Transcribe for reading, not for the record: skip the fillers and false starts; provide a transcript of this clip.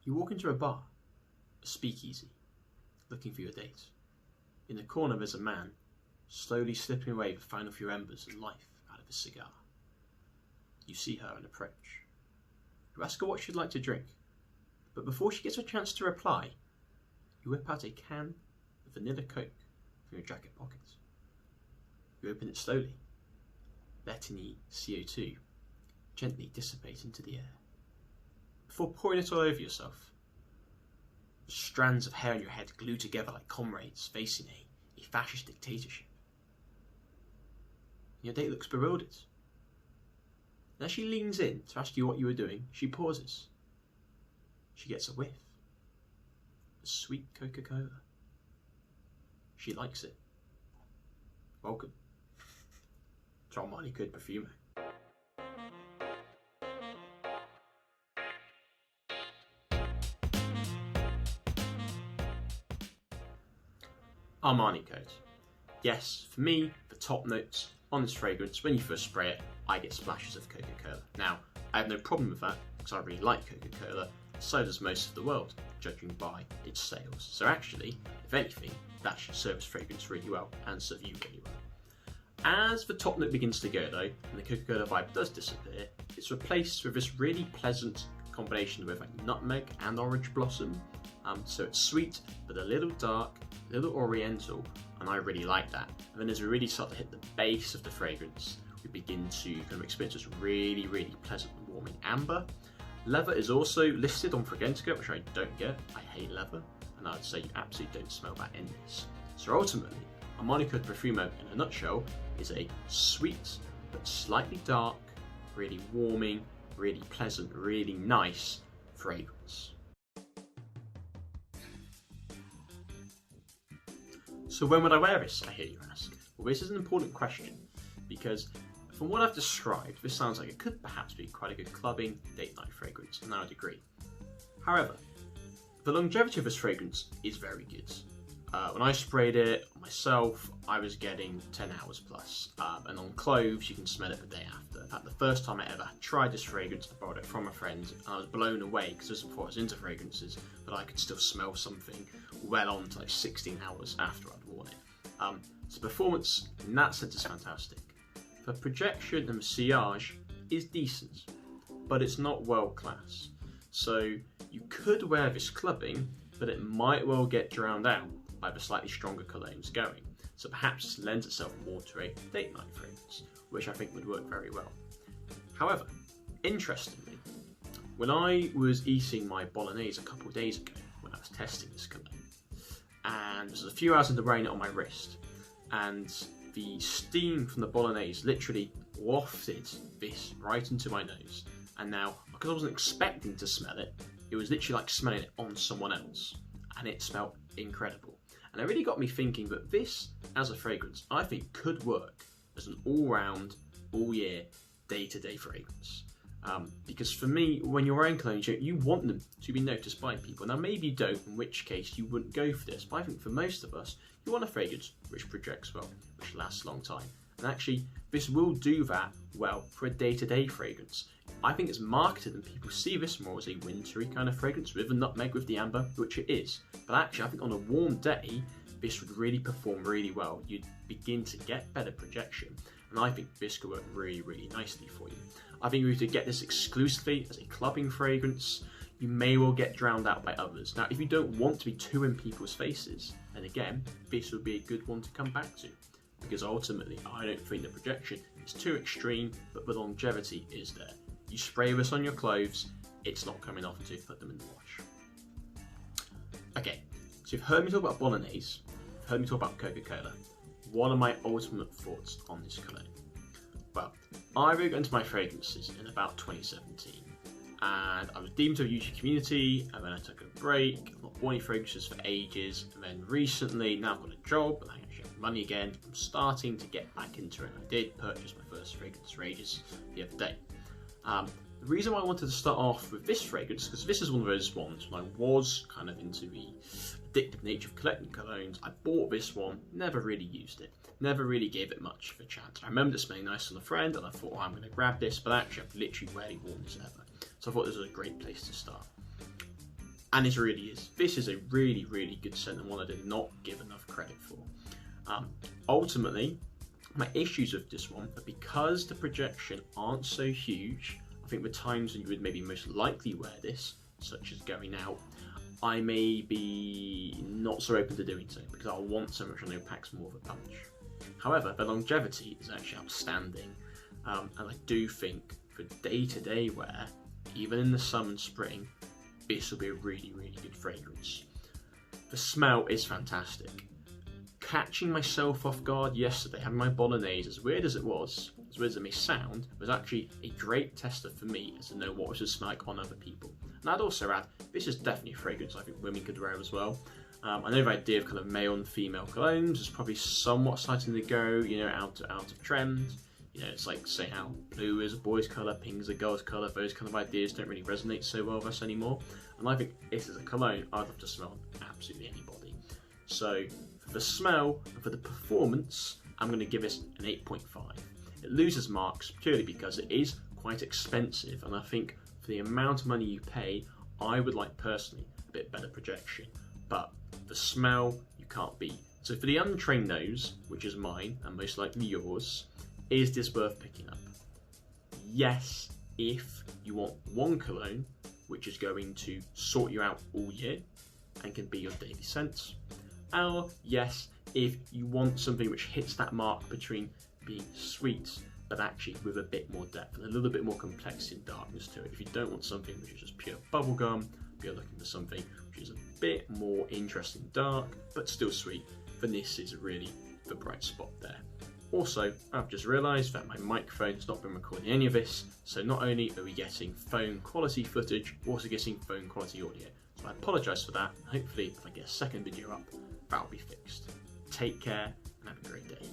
You walk into a bar, a speakeasy, looking for your date. In the corner there's a man, slowly slipping away the final few embers of life out of his cigar. You see her and approach. You ask her what she'd like to drink, but before she gets a chance to reply, you whip out a can of vanilla Coke from your jacket pocket. You open it slowly, letting the CO2 gently dissipate into the air. Before pouring it all over yourself, the strands of hair on your head glue together like comrades facing a fascist dictatorship. Your date looks bewildered. And as she leans in to ask you what you were doing, she pauses. She gets a whiff. A sweet Coca-Cola. She likes it. Welcome to Armani Profumo. Armani Code. Yes, for me, the top notes on this fragrance, when you first spray it, I get splashes of Coca-Cola. Now, I have no problem with that because I really like Coca-Cola, so does most of the world, judging by its sales. So actually, if anything, that should serve this fragrance really well and serve you really well. As the top note begins to go though, and the Coca-Cola vibe does disappear, it's replaced with this really pleasant combination with like nutmeg and orange blossom. So it's sweet, but a little dark, a little oriental, and I really like that. And then as we really start to hit the base of the fragrance, we begin to kind of experience this really, really pleasant and warming amber. Leather is also listed on Fragrantica, which I don't get. I hate leather, and I would say you absolutely don't smell that in this. So ultimately, Armani Profumo in a nutshell is a sweet but slightly dark, really warming, really pleasant, really nice fragrance. So when would I wear this, I hear you ask? Well, this is an important question because from what I've described, this sounds like it could perhaps be quite a good clubbing, date night fragrance, and I would agree. However, the longevity of this fragrance is very good. When I sprayed it on myself, I was getting 10 hours plus, and on clothes you can smell it the day after. In fact, the first time I ever tried this fragrance, I borrowed it from a friend, and I was blown away because this was before I was into fragrances, but I could still smell something well on to like 16 hours after I'd worn it. So performance in that sense is fantastic. The projection and massage is decent, but it's not world class. So you could wear this clubbing, but it might well get drowned out by the slightly stronger colognes going. So perhaps this lends itself more to a date night fragrance, which I think would work very well. However, interestingly, when I was eating my bolognese a couple of days ago, when I was testing this cologne, and this was a few hours into wearing it on my wrist, and the steam from the bolognese literally wafted this right into my nose. And now, because I wasn't expecting to smell it, it was literally like smelling it on someone else, and it smelled incredible. And it really got me thinking that this, as a fragrance, I think could work as an all-round, all-year, day-to-day fragrance. Because for me, when you're wearing cologne, you want them to be noticed by people. Now maybe you don't, in which case you wouldn't go for this, but I think for most of us, you want a fragrance which projects well, which lasts a long time. And actually, this will do that well for a day-to-day fragrance. I think it's marketed and people see this more as a wintry kind of fragrance with the nutmeg, with the amber, which it is. But actually, I think on a warm day, this would really perform really well. You'd begin to get better projection. And I think this could work really, really nicely for you. I think if you get this exclusively as a clubbing fragrance, you may well get drowned out by others. Now, if you don't want to be too in people's faces, then again, this would be a good one to come back to. Because ultimately, I don't think the projection is too extreme, but the longevity is there. You spray this on your clothes, it's not coming off until you put them in the wash. Okay, so you've heard me talk about bolognese, you've heard me talk about Coca-Cola. What are my ultimate thoughts on this cologne? Well, I really got into my fragrances in about 2017, and I was deep into the YouTube community, and then I took a break. I've not bought any fragrances for ages, and then recently, now I've got a job, and I actually have money again, I'm starting to get back into it. I did purchase my first fragrance for ages the other day. The reason why I wanted to start off with this fragrance, because this is one of those ones when I was kind of into the addictive nature of collecting colognes, I bought this one, never really used it, never really gave it much of a chance. I remember it smelling nice on a friend and I thought, oh, I'm going to grab this, but actually I've literally rarely worn this ever. So I thought this was a great place to start. And it really is. This is a really, really good scent, and one I did not give enough credit for. Ultimately, my issues with this one are because the projection aren't so huge. I think the times when you would maybe most likely wear this, such as going out, I may be not so open to doing so because I'll want something which I know packs more of a punch. However, the longevity is actually outstanding, and I do think for day-to-day wear, even in the summer and spring, this will be a really, really good fragrance. The smell is fantastic. Catching myself off guard yesterday, having my bolognese, as weird as it may sound, was actually a great tester for me as to know what it would smell like on other people. And I'd also add, this is definitely a fragrance I think women could wear as well. I know the idea of kind of male and female colognes is probably somewhat starting to go, out of trend. It's like saying how blue is a boy's colour, pink is a girl's colour. Those kind of ideas don't really resonate so well with us anymore. And I think this is a cologne I'd love to smell on absolutely anybody. So for the smell and for the performance, I'm going to give this an 8.5. It loses marks purely because it is quite expensive, and I think for the amount of money you pay, I would like personally a bit better projection. But the smell you can't beat. So for the Untrained Nose, which is mine and most likely yours, is this worth picking up? Yes, if you want one cologne which is going to sort you out all year and can be your daily scent. Or yes, if you want something which hits that mark between being sweet but actually with a bit more depth and a little bit more complexity and darkness to it. If you don't want something which is just pure bubblegum, if you're looking for something which is a bit more interesting dark but still sweet, then this is really the bright spot there. Also, I've just realised that my microphone has not been recording any of this, so not only are we getting phone quality footage, we're also getting phone quality audio. So I apologise for that, and hopefully if I get a second video up, that'll be fixed. Take care and have a great day.